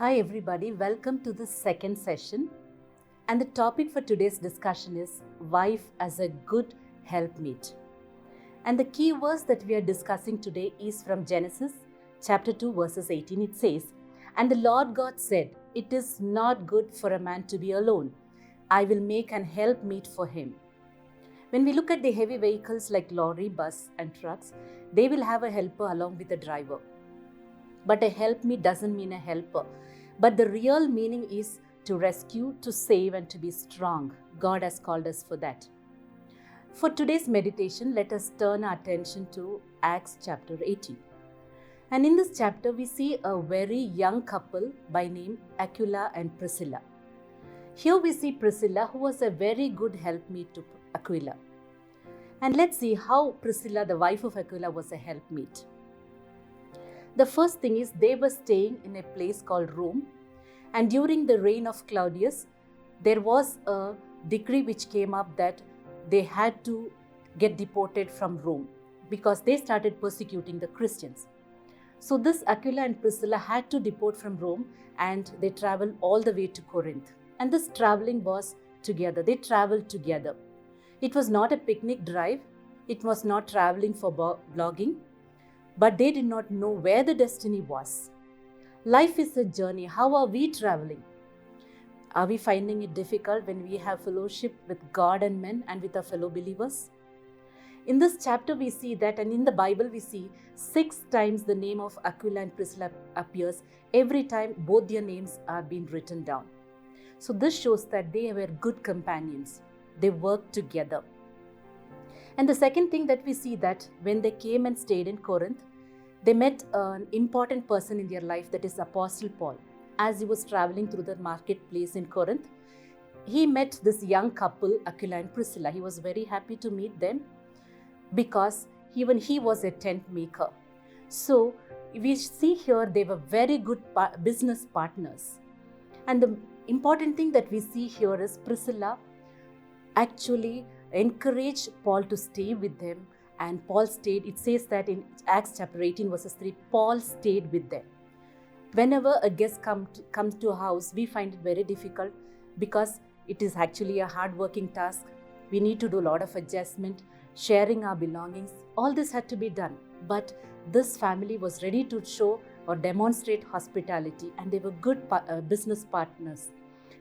Hi, everybody. Welcome to the second session. And the topic for today's discussion is wife as a good helpmeet. And the key verse that we are discussing today is from Genesis chapter 2, verses 18. It says, "And the Lord God said, It is not good for a man to be alone. I will make an helpmeet for him." When we look at the heavy vehicles like lorry, bus, and trucks, they will have a helper along with the driver. But a helpmeet doesn't mean a helper. But the real meaning is to rescue, to save, and to be strong. God has called us for that. For today's meditation, let us turn our attention to Acts chapter 18. And in this chapter, we see a very young couple by name Aquila and Priscilla. Here we see Priscilla, who was a very good helpmeet to Aquila. And let's see how Priscilla, the wife of Aquila, was a helpmeet. The first thing is they were staying in a place called Rome, and during the reign of Claudius, there was a decree which came up that they had to get deported from Rome because they started persecuting the Christians. So this Aquila and Priscilla had to deport from Rome, and they traveled all the way to Corinth. And this traveling was together. They traveled together. It was not a picnic drive. It was not traveling for blogging. But they did not know where the destiny was. Life is a journey. How are we traveling? Are we finding it difficult when we have fellowship with God and men and with our fellow believers? In this chapter we see that, and in the Bible we see 6 times the name of Aquila and Priscilla appears. Every time both their names are being written down. So this shows that they were good companions. They worked together. And the second thing that we see that when they came and stayed in Corinth, they met an important person in their life, that is Apostle Paul. As he was traveling through the marketplace in Corinth, he met this young couple, Aquila and Priscilla. He was very happy to meet them because even he was a tent maker. So we see here they were very good business partners. And the important thing that we see here is Priscilla actually encouraged Paul to stay with them, and Paul stayed. It says that in Acts chapter 18 verses 3, Paul stayed with them. Whenever a guest comes to a house, we find it very difficult because it is actually a hard-working task. We need to do a lot of adjustment, sharing our belongings. All this had to be done. But this family was ready to show or demonstrate hospitality, and they were good business partners.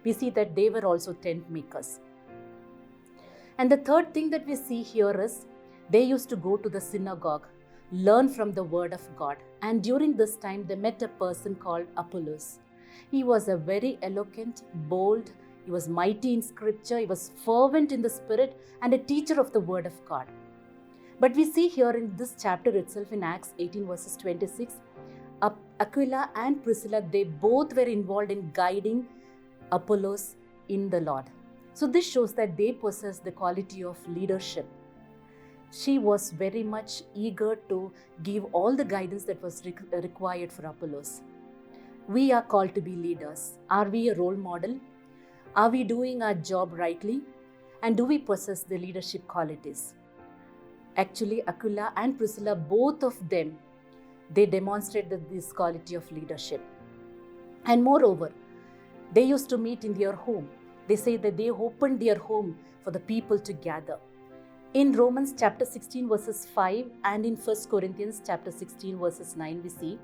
We see that they were also tent makers. And the third thing that we see here is they used to go to the synagogue, learn from the word of God. And during this time, they met a person called Apollos. He was a very eloquent, bold, he was mighty in scripture, he was fervent in the spirit, and a teacher of the word of God. But we see here in this chapter itself, in Acts 18 verses 26, Aquila and Priscilla, they both were involved in guiding Apollos in the Lord. So this shows that they possess the quality of leadership. She was very much eager to give all the guidance that was required for Apollos. We are called to be leaders. Are we a role model? Are we doing our job rightly? And do we possess the leadership qualities? Actually, Aquila and Priscilla, both of them, they demonstrated this quality of leadership. And moreover, they used to meet in their home. They say that they opened their home for the people to gather. In Romans chapter 16 verses 5 and in 1 Corinthians chapter 16 verses 9, we see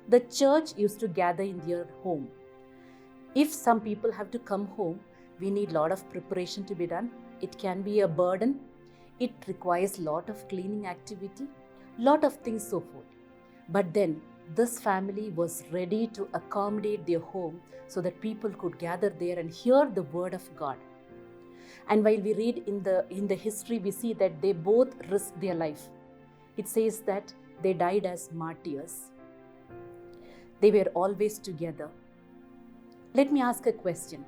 the church used to gather in their home. If some people have to come home, we need a lot of preparation to be done. It can be a burden. It requires a lot of cleaning activity, lot of things so forth. But then this family was ready to accommodate their home so that people could gather there and hear the word of God. And while we read in the history, we see that they both risked their life. It says that they died as martyrs. They were always together. Let me ask a question.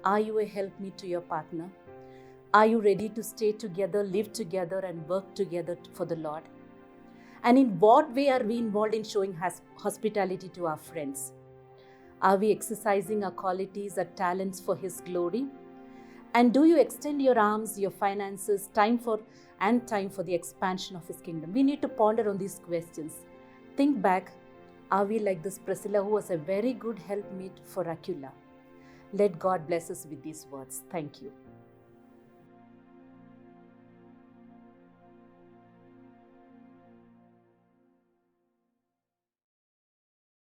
Are you a helpmeet to your partner? Are you ready to stay together, live together, and work together for the Lord? And in what way are we involved in showing hospitality to our friends? Are we exercising our qualities, our talents for His glory? And do you extend your arms, your finances, time for the expansion of His kingdom? We need to ponder on these questions. Think back Are we like this Priscilla, who was a very good helpmeet for Aquila? Let God bless us with these words. Thank you.